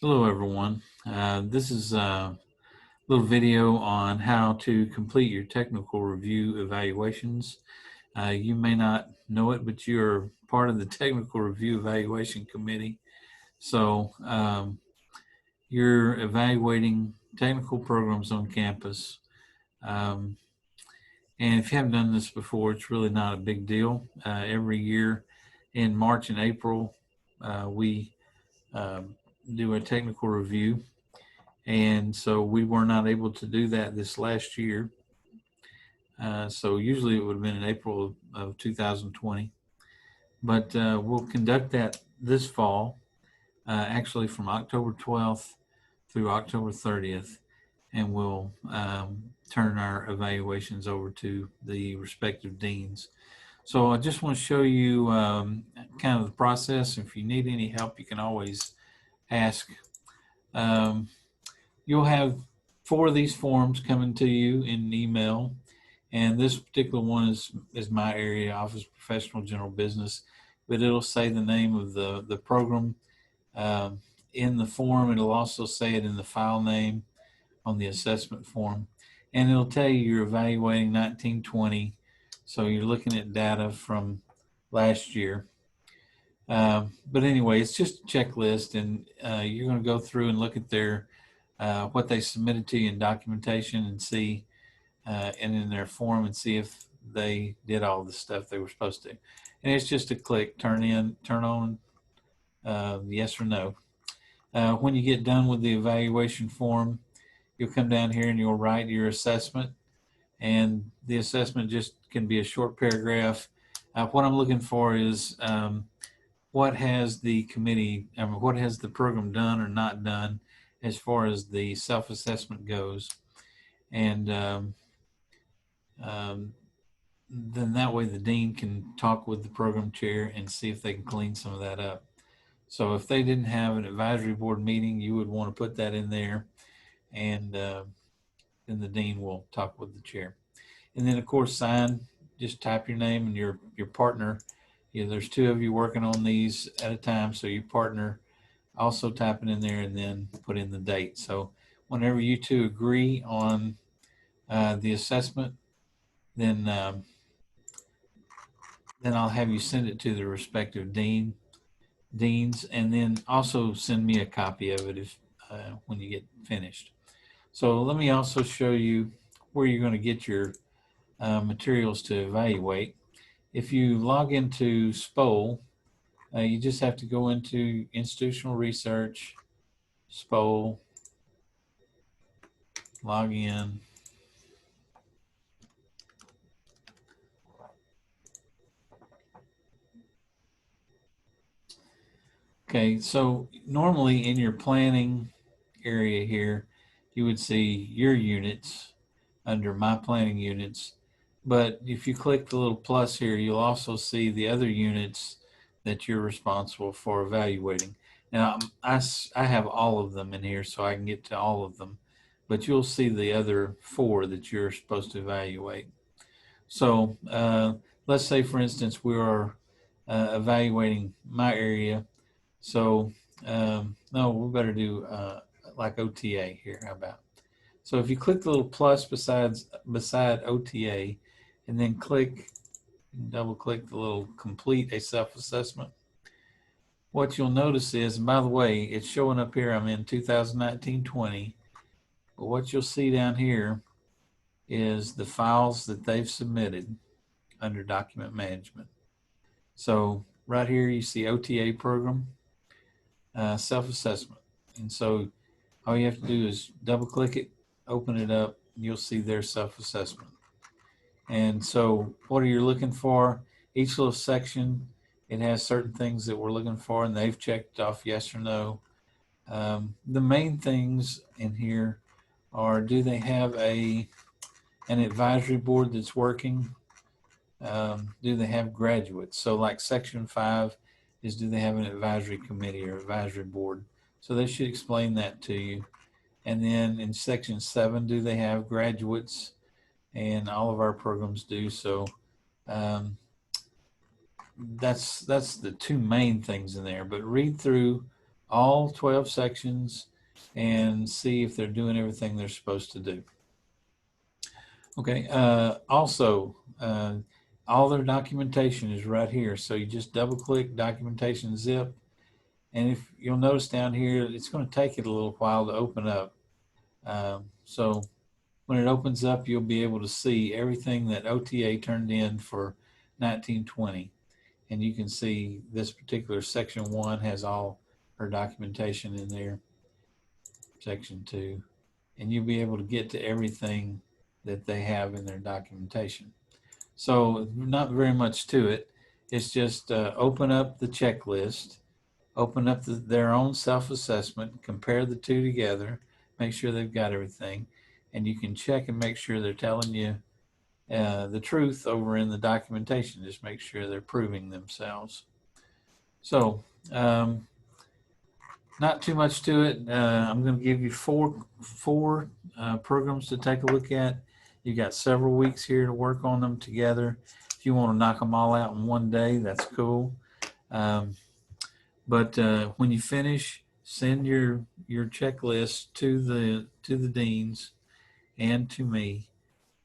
Hello, everyone. This is a little video on how to complete your technical review evaluations. You may not know it, but you're part of the technical review evaluation committee. So you're evaluating technical programs on campus. Um, and if you haven't done this before, it's really not a big deal. Every year in March and April, we do a technical review. And so we were not able to do that this last year. So usually it would have been in April of 2020. But we'll conduct that this fall, actually from October 12th through October 30th. And we'll turn our evaluations over to the respective deans. So I just want to show you kind of the process. If you need any help, you can always ask. Um, You'll have 4 of these forms coming to you in an email. And this particular one is my area, Office Professional General Business, but it'll say the name of the program in the form. It'll also say it in the file name on the assessment form. And it'll tell you you're evaluating 1920. So you're looking at data from last year. But anyway, it's just a checklist, and you're going to go through and look at their what they submitted to you in documentation and see and in their form and see if they did all the stuff they were supposed to. And it's just a click, turn on yes or no. When you get done with the evaluation form, you'll come down here and you'll write your assessment. And the assessment just can be a short paragraph. What I'm looking for is what has the committee, what has the program done or not done as far as the self-assessment goes. And then that way the dean can talk with the program chair and see if they can clean some of that up. So if they didn't have an advisory board meeting, you would want to put that in there, and then the dean will talk with the chair. And then of course sign, just type your name and your partner. There's 2 of you working on these at a time, so your partner also type it in there and then put in the date. So whenever you 2 agree on the assessment, then I'll have you send it to the respective deans, and then also send me a copy of it if when you get finished. So let me also show you where you're going to get your materials to evaluate. If you log into SPOL, you just have to go into Institutional Research, SPOL, log in. Okay, so normally in your planning area here, you would see your units under My Planning Units. But if you click the little plus here, you'll also see the other units that you're responsible for evaluating. Now, I have all of them in here, so I can get to all of them. But you'll see the other 4 that you're supposed to evaluate. So let's say, for instance, we are evaluating my area. So no, we better do like OTA here. How about? So if you click the little plus beside OTA, and then double click the little complete a self-assessment, what you'll notice is, and by the way, it's showing up here, I'm in 2019-20, but what you'll see down here is the files that they've submitted under document management. So right here you see OTA program, self-assessment. And so all you have to do is double click it, open it up, and you'll see their self-assessment. And so what are you looking for? Each little section, it has certain things that we're looking for, and they've checked off yes or no. The main things in here are, do they have an advisory board that's working? Do they have graduates? So like section 5 is, do they have an advisory committee or advisory board? So they should explain that to you. And then in section 7, do they have graduates? And all of our programs do. So that's the 2 main things in there. But read through all 12 sections and see if they're doing everything they're supposed to do. Okay, also, all their documentation is right here. So you just double click documentation zip. And if you'll notice down here, it's going to take it a little while to open up. So when it opens up, you'll be able to see everything that OTA turned in for 1920. And you can see this particular section 1 has all her documentation in there, section 2, and you'll be able to get to everything that they have in their documentation. So not very much to it. It's just open up the checklist, open up their own self-assessment, compare the two together, make sure they've got everything, and you can check and make sure they're telling you the truth over in the documentation. Just make sure they're proving themselves. So not too much to it. I'm going to give you four programs to take a look at. You've got several weeks here to work on them together. If you want to knock them all out in one day, that's cool. But when you finish, send your checklist to the deans and to me,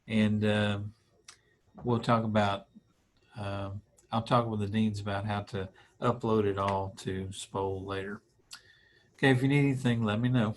and we'll talk about. I'll talk with the deans about how to upload it all to SPOL later. Okay, if you need anything, let me know.